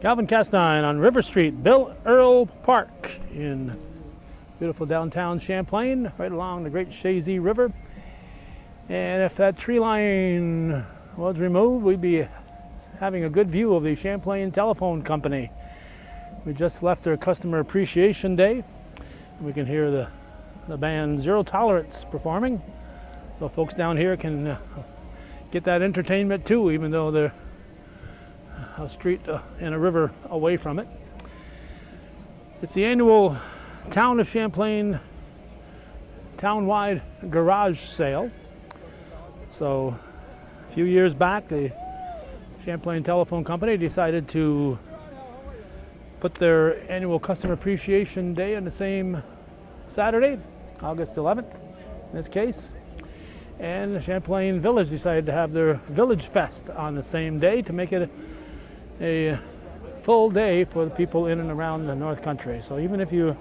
Calvin Castine on River Street, Bill Earl Park in beautiful downtown Champlain, right along the Great Chazy River. And if that tree line was removed, we'd be having a good view of the Champlain Telephone Company. We just left their Customer Appreciation Day. We can hear the band Zero Tolerance performing. So folks down here can get that entertainment too, even though they're a street and a river away from it. It's the annual Town of Champlain town-wide garage sale. So a few years back, the Champlain Telephone Company decided to put their annual Customer Appreciation Day on the same Saturday, August 11th in this case. And the Champlain Village decided to have their Village Fest on the same day to make it a full day for the people in and around the North Country. So even if you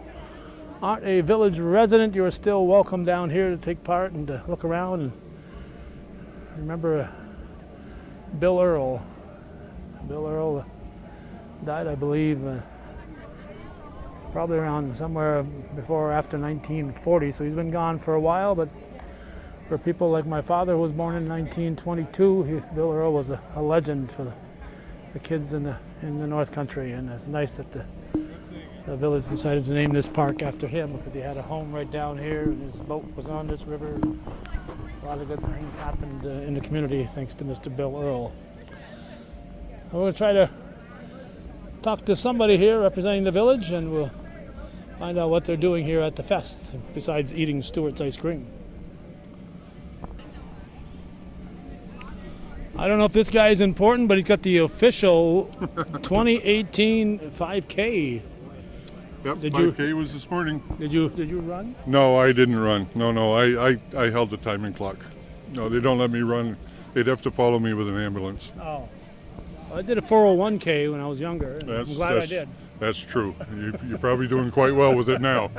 aren't a village resident, you're still welcome down here to take part and to look around and remember Bill Earl. Bill Earl died, I believe, probably around somewhere before or after 1940, so he's been gone for a while. But for people like my father, who was born in 1922, Bill Earl was a legend for the kids in the North Country, and it's nice that the village decided to name this park after him, because he had a home right down here and his boat was on this river. A lot of good things happened in the community thanks to Mr. Bill Earl. I'm going to try to talk to somebody here representing the village, and we'll find out what they're doing here at the fest besides eating Stewart's ice cream. I don't know if this guy is important, but he's got the official 2018 5K. Yep, 5K was this morning. Did you run? No, I didn't run. No, I held the timing clock. No, they don't let me run. They'd have to follow me with an ambulance. Oh. Well, I did a 401K when I was younger. And I'm glad I did. That's true. You're probably doing quite well with it now.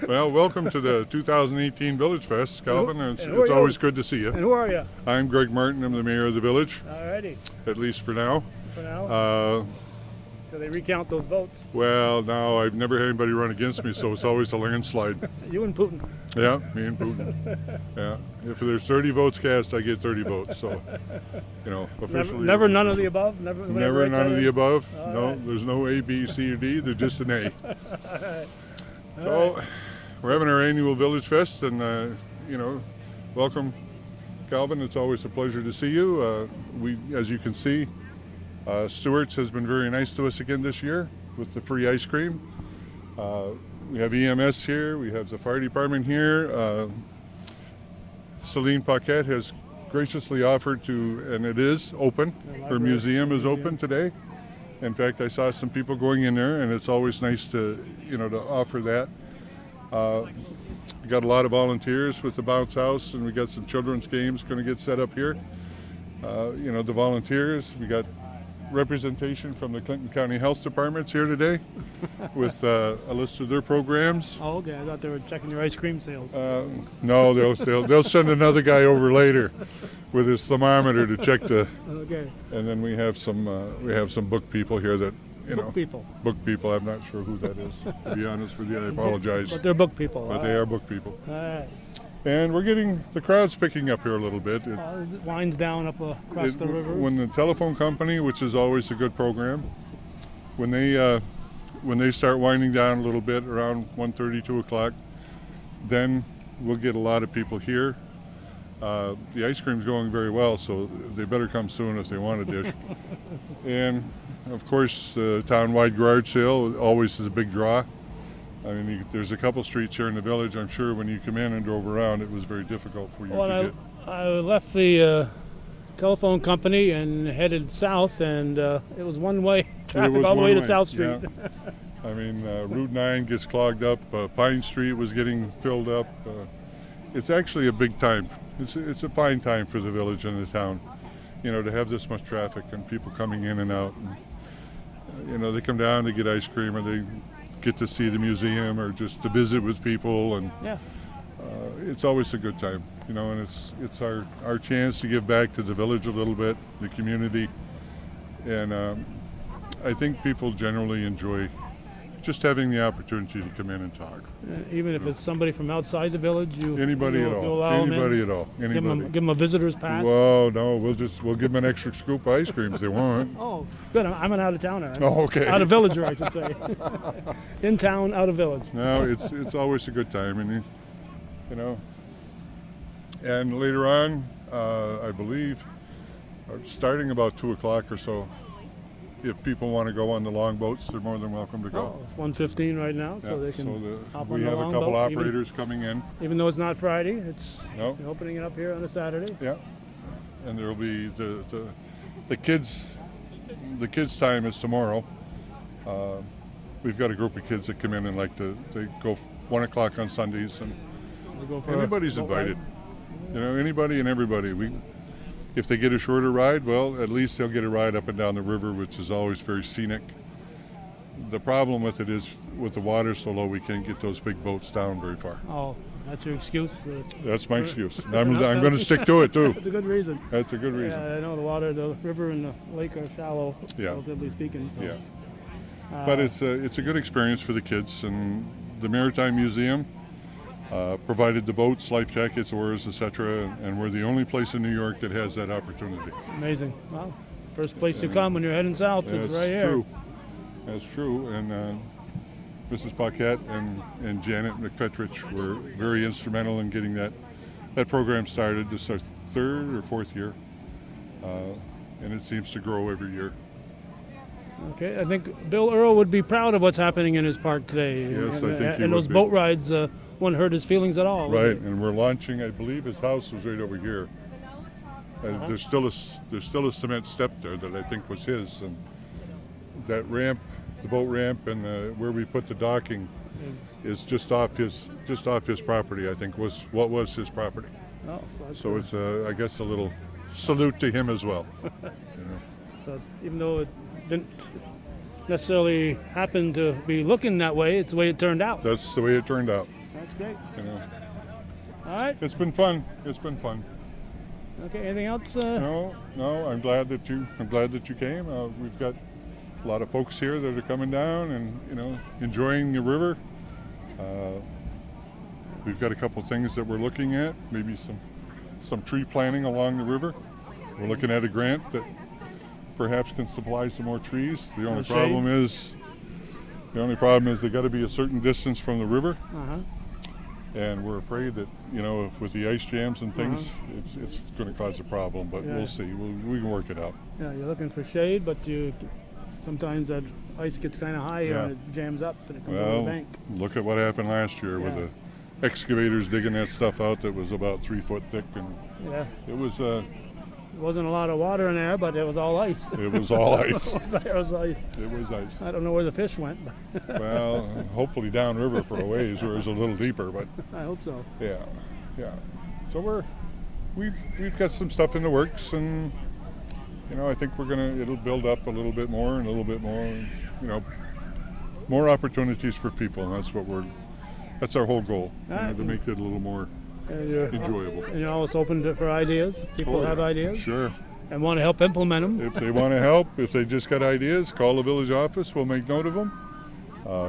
Well, welcome to the 2018 Village Fest, Calvin. It's always good to see you. And who are you? I'm Greg Martin. I'm the mayor of the village. Alrighty. At least for now. For now? So they recount those votes? Well, no, I've never had anybody run against me, so it's always a landslide. You and Putin? Yeah, me and Putin. Yeah. If there's 30 votes cast, I get 30 votes. So, officially. Never none of the above? Never none of the above. No, there's no A, B, C, or D. There's just an A. So, we're having our annual Village Fest, and, welcome, Calvin. It's always a pleasure to see you. As you can see, Stewart's has been very nice to us again this year with the free ice cream. We have EMS here. We have the fire department here. Celine Paquette has graciously offered to, and it is open. Her museum is open today. In fact, I saw some people going in there, and it's always nice to offer that. We got a lot of volunteers with the bounce house, and we got some children's games going to get set up here. The volunteers, we got representation from the Clinton County Health Department's here today with a list of their programs. Oh, okay. I thought they were checking your ice cream sales. No, they'll send another guy over later with his thermometer to check the. Okay. And then we have some book people here that book people. Book people. I'm not sure who that is. To be honest with you, I apologize. But they're book people. But they are book people. All right. And we're getting the crowds picking up here a little bit. It winds down up across the river. When the telephone company, which is always a good program, when they start winding down a little bit around 1:30, 2 o'clock, then we'll get a lot of people here. The ice cream's going very well, so they better come soon if they want a dish. And of course, the town-wide garage sale always is a big draw. I mean, there's a couple streets here in the village. I'm sure when you come in and drove around, it was very difficult for you to get. I left the telephone company and headed south, and it was one-way traffic all the way to South Street. Yeah. I mean, Route 9 gets clogged up. Pine Street was getting filled up. It's actually a big time. It's a fine time for the village and the town, to have this much traffic and people coming in and out. And, they come down to get ice cream, or they get to see the museum, or just to visit with people, and it's always a good time, and it's our chance to give back to the village a little bit, the community, And I think people generally enjoy just having the opportunity to come in and talk. Even if it's somebody from outside the village, Anybody at you all. allow 'em in? Anybody at all. Anybody. Give them a visitor's pass. Well, no, we'll give them an extra scoop of ice cream if they want. Oh, good. I'm an out-of-towner. Oh, okay. Out-of-villager, I should say. In town, out of village. No, it's always a good time, and you know. And later on, I believe, starting about 2 o'clock or so, if people want to go on the long boats, they're more than welcome to go. Oh, it's 1:15 right now, so they can hop on we the have a long couple boat, operators coming in. even though it's not Friday. It's No. opening it up here on a Saturday. Yeah, and there'll be the kids. The kids' time is tomorrow. We've got a group of kids that come in and they go 1 o'clock on Sundays, and We go for anybody's a boat ride. invited. You know, anybody and everybody. If they get a shorter ride, well, at least they'll get a ride up and down the river, which is always very scenic. The problem with it is, with the water so low, we can't get those big boats down very far. Oh, that's your excuse? That's my excuse. I'm going to stick to it, too. That's a good reason. That's a good reason. Yeah, I know the river and the lake are shallow, Yeah. relatively speaking. So. Yeah. But it's a good experience for the kids, and the Maritime Museum provided the boats, life jackets, oars, etc., and we're the only place in New York that has that opportunity. Amazing. Well, first place you come when you're heading south, it's right here. True. That's true. And Mrs. Paquette and Janet McFetrich were very instrumental in getting that program started. This is our 3rd or 4th year, and it seems to grow every year. Okay, I think Bill Earl would be proud of what's happening in his park today. Yes, and, I think he and would those be. boat rides wouldn't hurt his feelings at all. would Right, they? and we're launching. I believe his house was right over here. There's still a cement step there that I think was his, and that ramp, the boat ramp, and where we put the docking is just off his property. I think was his property. Oh, that's So it's I guess a little salute to him as well. You know. So even though it didn't necessarily happen to be looking that way, it's the way it turned out. That's the way it turned out. That's great. You know. All right. It's been fun. It's been fun. Okay. Anything else? No. I'm glad that you came. We've got a lot of folks here that are coming down and enjoying the river. We've got a couple things that we're looking at. Maybe some tree planting along the river. We're looking at a grant that perhaps can supply some more trees. The only problem is they got to be a certain distance from the river. And we're afraid that, with the ice jams and things, it's going to cause a problem, but we'll see. We can work it out. Yeah, you're looking for shade, but sometimes that ice gets kind of high here and it jams up and it comes over the bank. Look at what happened last year with the excavators digging that stuff out that was about 3 foot thick, and it was. There wasn't a lot of water in there, but it was all ice. It was all ice. It was ice. It was ice. I don't know where the fish went. Well, hopefully downriver for a ways, where it's a little deeper, but. I hope so. Yeah. So we've got some stuff in the works, and I think it'll build up a little bit more and a little bit more, more opportunities for people, and that's our whole goal, to make it a little more enjoyable. And you're always open for ideas. People have ideas. Sure. And want to help implement them. If they want to help, if they just got ideas, call the village office. We'll make note of them.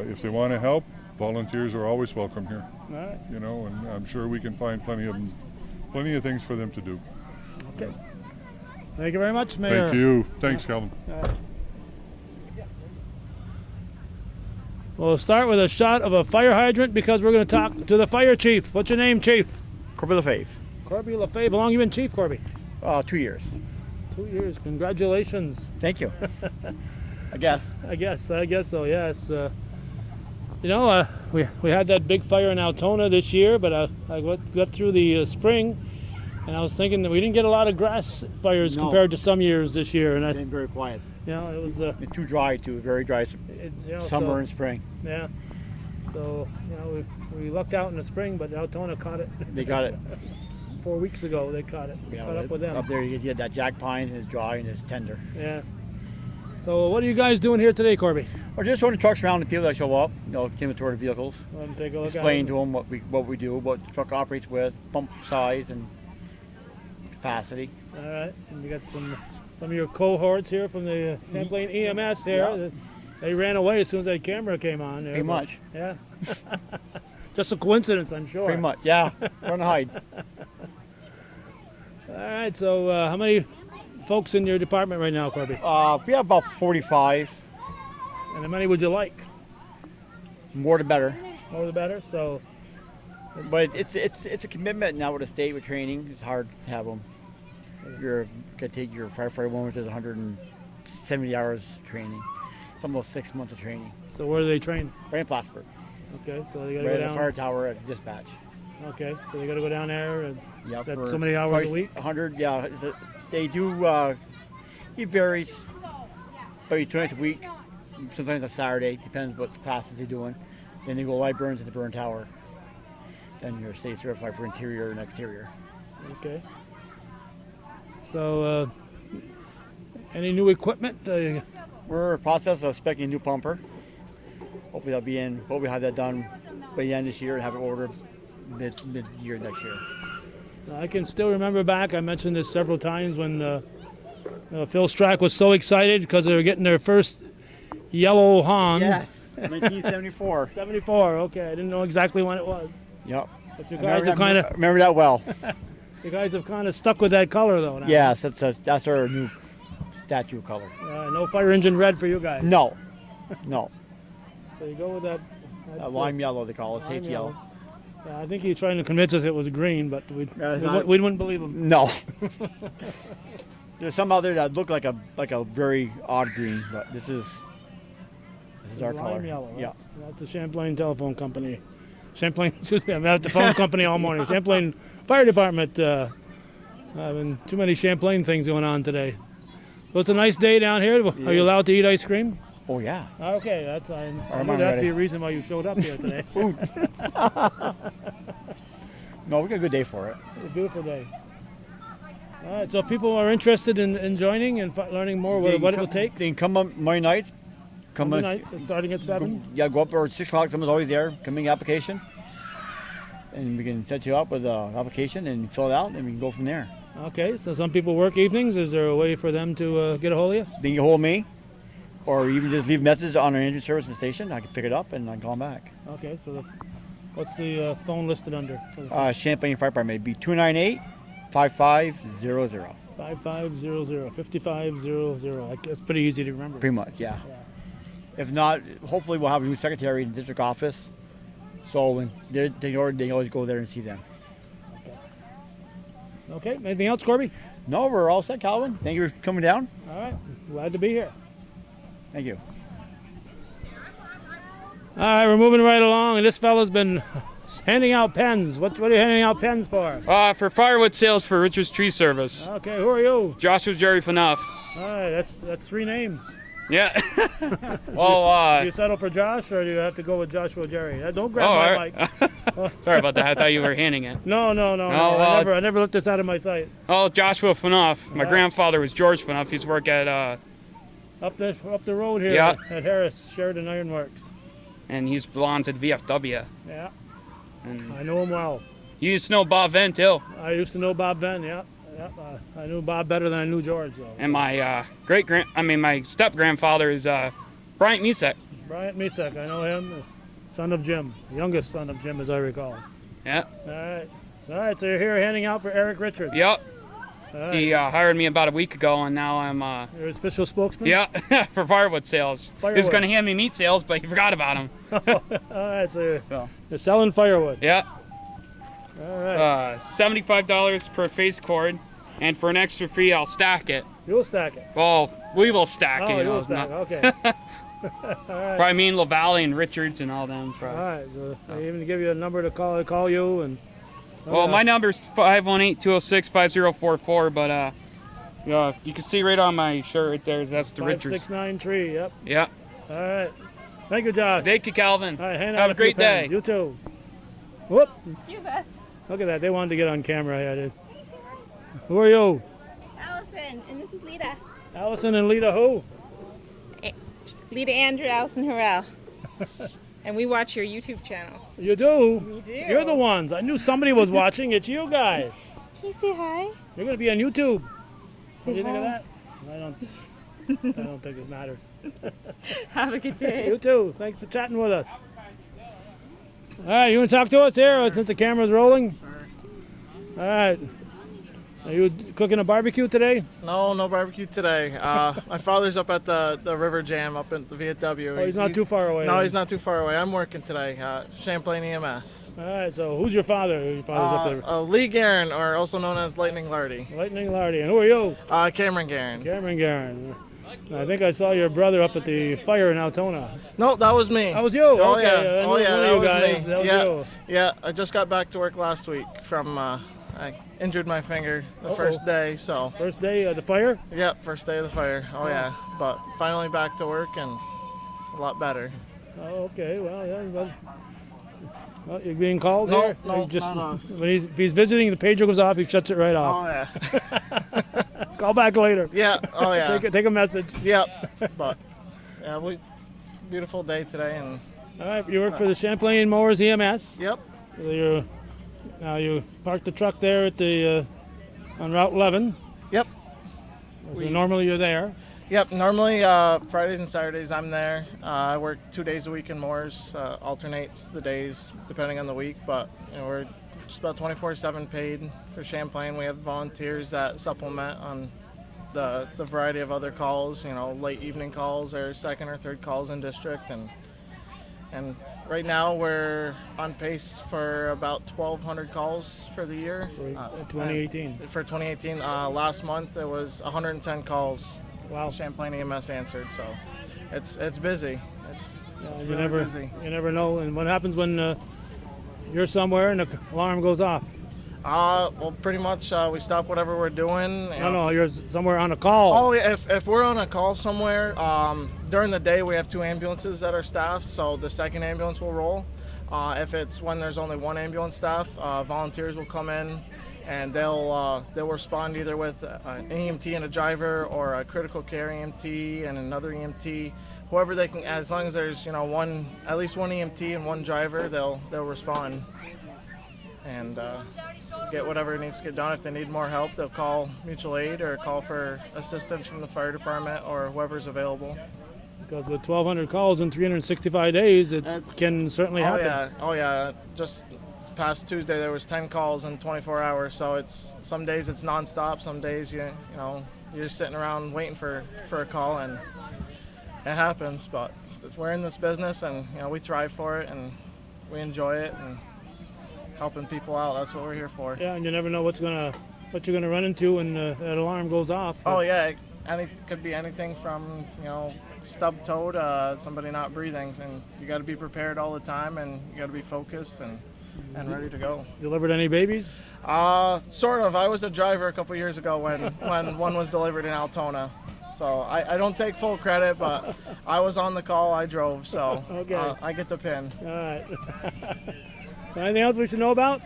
If they want to help, volunteers are always welcome here. All right. And I'm sure we can find plenty of things for them to do. Okay. Thank you very much, Mayor. Thank you. Thanks, Calvin. All right. We'll start with a shot of a fire hydrant because we're going to talk to the fire chief. What's your name, Chief? Corby Lefebvre. Corby Lefebvre. How long you been chief, Corby? 2 years. 2 years. Congratulations. Thank you. I guess. I guess so. Yes. We had that big fire in Altona this year, but I got through the spring, and I was thinking that we didn't get a lot of grass fires compared to some years this year, and Been very quiet. it was Too dry too. Very dry summer and spring. Yeah. So we lucked out in the spring, but Altona caught it. They got it. 4 weeks ago they caught it. We caught up with them. Up there you get that jack pine, and it's dry and it's tender. Yeah. So what are you guys doing here today, Corby? We're just showing the trucks around the people that show up. Inventory the vehicles. Want to take a look Explain at to them what we do, what the truck operates with, pump size and capacity. All right. And you got some Some of your cohorts here from the Champlain EMS here. Yeah. They ran away as soon as that camera came on. There, Pretty but- much. Yeah. Just a coincidence, I'm sure. Pretty much. Yeah. Run and hide. All right, so how many folks in your department right now, Corby? We have about 45. And how many would you like? More the better. More the better. So, But it's a commitment now with the state with training. It's hard to have them. You're gonna take your firefighter one, which is 170 hours training. It's almost 6 months of training. so where do they train? Right in Plattsburgh. Okay, so they got to Right go at the fire down. tower at dispatch. Okay, so they got to go down there, and Yeah. that's for so many hours twice a week. 100. Yeah. They do. It varies. Maybe 2 nights a week. Sometimes a Saturday. Depends what classes they're doing. Then they go live burns at the burn tower. Then you're state certified for interior and exterior. Okay. So, any new equipment? We're in the process of specing a new pumper. Hopefully that'll be in. Hopefully have that done by the end of this year and have it ordered mid-year next year. I can still remember back. I mentioned this several times when Phil Strack was so excited because they were getting their first yellow Hahn. Yes. 1974. 74. Okay, I didn't know exactly when it was. Yep. But you I guys have kind of remember that well. you guys have kind of stuck with that color though. Now. Yes, that's our new statue color. No fire engine red for you guys. No, no. So you go with that. Lime yellow they call it, lime safety yellow. Yeah, I think he's trying to convince us it was green, but we not- wouldn't believe him. No. There's some out there that look like a very odd green, but this is our Lime color. yellow. Yeah. That's the Champlain Telephone Company. Champlain, excuse me, I'm at the phone company all morning. Champlain Fire Department. Having too many Champlain things going on today. So it's a nice day down here. Are you allowed to eat ice cream? Oh yeah. Okay, that's I I'm knew that'd ready. be a reason why you showed up here today. Food. No, we got a good day for it. It's a beautiful day. All right, so if people are interested in joining and learning more what it will take. They can come on Monday nights. Come Monday on. nights, it's starting at 7. Yeah, go up or 6 o'clock. Someone's always there. Come in the application, and we can set you up with an application and fill it out, and we can go from there. Okay, so some people work evenings. Is there a way for them to get a hold of you? They can get hold of me, or even just leave a message on our engine service station. I can pick it up and I can call them back. Okay, so what's the phone listed under? Champlain Fire Department, it'd be 298-5500. 5500, 5500. That's pretty easy to remember. Pretty much, yeah. If not, hopefully we'll have a new secretary in the district office. So when they always go there and see them. Okay, anything else, Corby? No, we're all set, Calvin. Thank you for coming down. All right, glad to be here. Thank you. All right, we're moving right along, and this fella's been handing out pens. What are you handing out pens for? For firewood sales for Richard's Tree Service. Okay, who are you? Joshua Jerry Fanuff. All right, that's 3 names. Yeah. Well, Do you settle for Josh, or do you have to go with Joshua Jerry? Don't grab my mic. Sorry about that. I thought you were handing it. No. well, I never looked this out of my sight. Oh, Joshua Fanuff. My Yeah. grandfather was George Fanuff. He's worked at, Up the road here Yeah. at Harris Sheridan Iron Works. and he's belonged to the VFW. Yeah, And I know him well. you used to know Bob Venn too. I used to know Bob Venn. Yeah. I knew Bob better than I knew George, though. And my my step grandfather is Bryant Misek. Bryant Misek, I know him. Son of Jim, youngest son of Jim, as I recall. Yeah. All right. So you're here handing out for Eric Richards. Yep. All right. He hired me about a week ago, and now I'm You're his official spokesman. yeah for firewood sales. He was Firewood. going to hand me meat sales, but he forgot about him. All right. So So. you're selling firewood. Yeah. All right. $75 per face cord, and for an extra fee, I'll stack it. You'll stack it. Well, we will stack it. Oh, You know, you'll it's stack not- it. Okay. All right. Probably me and LaValle and Richards and all them. All right. So they even give you a number to call you and. Well, my number's 518-206-5044, but yeah, you can see right on my shirt right there. That's the Richards. 569 tree. Yep. Yeah. All right. Thank you, Josh. Thank you, Calvin. All right, hand Have out a great few pens. day. You too. Whoop. Excuse us. Look at that. They wanted to get on camera. Yeah, I did. Who are you? Allison, and this is Lita. Allison and Lita who? Lita Andrew, Allison Harrell. And we watch your YouTube channel. You do? We do. You're the ones. I knew somebody was watching. It's you guys. Can you say hi? You're going to be on YouTube. What Say do you think of hi. that? I don't think it matters. Have a good day. You too. Thanks for chatting with us. All right, you want to talk to us here since the camera's rolling? All right. Are you cooking a barbecue today? No barbecue today. My father's up at the River Jam up at the VFW. Oh, he's not too far away. No, he's not too far away. I'm working today. Champlain EMS. All right, so who's your father? Your father's up there. Lee Guerin, or also known as Lightning Lardy. Lightning Lardy. And who are you? Cameron Guerin. Cameron Guerin. I think I saw your brother up at the fire in Altona. No, that was me. That was you? Oh, Okay. yeah. Oh, yeah, that was me. That was yeah. you. Yeah, I just got back to work last week from, I injured my finger the first day, so. First day of the fire? Yep, first day of the fire. Oh, yeah. But finally back to work and a lot better. Oh, okay. Well, yeah. Well, you're being called No, here? no, You just, not us. if he's visiting, the pager goes off, he shuts it right Oh, off. yeah. Call back later. Yeah, oh, yeah. Take a message. Yep, but yeah, beautiful day today, and All right, you work for the Champlain Mowers EMS. yep, So now you parked the truck there at the on Route 11. yep, So normally you're there. yep. Normally Fridays and Saturdays I'm there. I work 2 days a week in Moores. Alternates the days depending on the week, but we're just about 24/7 paid through Champlain. We have volunteers that supplement on the variety of other calls. Late evening calls or second or third calls in district, and right now we're on pace for about 1,200 calls for the year. For 2018. For 2018, last month it was 110 calls. Wow. Champlain EMS answered, so it's busy. It's You really never busy. know. And what happens when you're somewhere and the alarm goes off? Well, pretty much we stop whatever we're doing. No, you're somewhere on a call. Oh, yeah, if we're on a call somewhere, during the day we have 2 ambulances that are staffed, so the second ambulance will roll. If it's when there's only 1 ambulance staff, volunteers will come in and they'll respond either with an EMT and a driver, or a critical care EMT and another EMT. Whoever they can, as long as there's at least one EMT and 1 driver, they'll respond and get whatever needs to get done. If they need more help, they'll call mutual aid or call for assistance from the fire department or whoever's available. Because with 1,200 calls in 365 days, it can certainly happen. Oh yeah. Just this past Tuesday there was 10 calls in 24 hours. So it's some days it's nonstop. Some days you're just sitting around waiting for a call, and it happens. But we're in this business, and we thrive for it, and we enjoy it, and helping people out. That's what we're here for. Yeah, and you never know what you're gonna run into when that alarm goes off. Oh yeah, could be anything from stubbed toe to somebody not breathing, and you got to be prepared all the time, and you got to be focused and ready to go. Delivered any babies? Sort of. I was a driver a couple years ago when one was delivered in Altona. So I don't take full credit, but I was on the call, I drove, so Okay. I get the pin. All right. Anything else we should know about?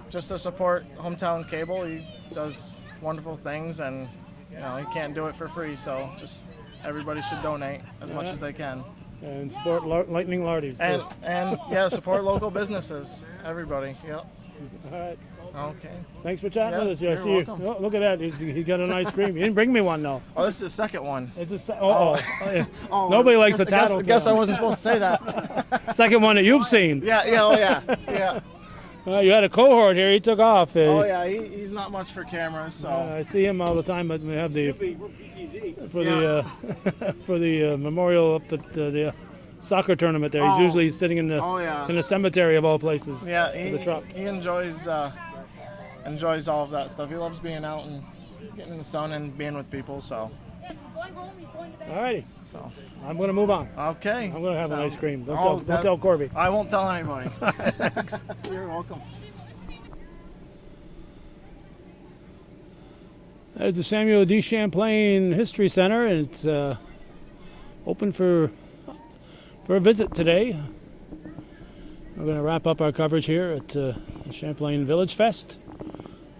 Just to support Hometown Cable. He does wonderful things, and he can't do it for free, so just everybody should donate as much as they can. And support Lightning Lardy. And yeah, support local businesses. Everybody. Yep. All right. Okay. Thanks for chatting with us. Yes, I you're see welcome. You. Oh, look at that. He got an ice cream. He didn't bring me one though. Oh, this is the second one. It's Nobody likes the tattle. I guess I wasn't supposed to say that. Second one that you've seen. Yeah. Oh yeah. Yeah. You had a cohort here. He took off. Oh yeah. He's not much for cameras, so. I see him all the time, but we have the for the memorial up at the soccer tournament there. He's usually sitting in the cemetery of all places. Yeah. With the truck. He enjoys all of that stuff. He loves being out and getting in the sun and being with people. So. All righty. So. I'm going to move on. Okay. I'm going to have an ice cream. Don't tell Corby. I won't tell anybody. Thanks. You're welcome. There's the Samuel D. Champlain History Center, and it's open for a visit today. We're going to wrap up our coverage here at the Champlain Village Fest.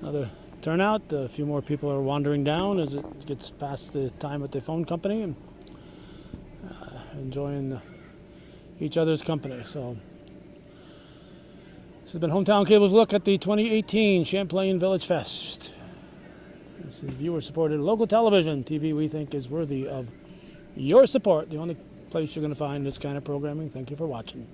Another turnout. A few more people are wandering down as it gets past the time at the phone company, and enjoying each other's company. So this has been Hometown Cable's look at the 2018 Champlain Village Fest. This is viewer-supported local television. TV we think is worthy of your support. The only place you're going to find this kind of programming. Thank you for watching.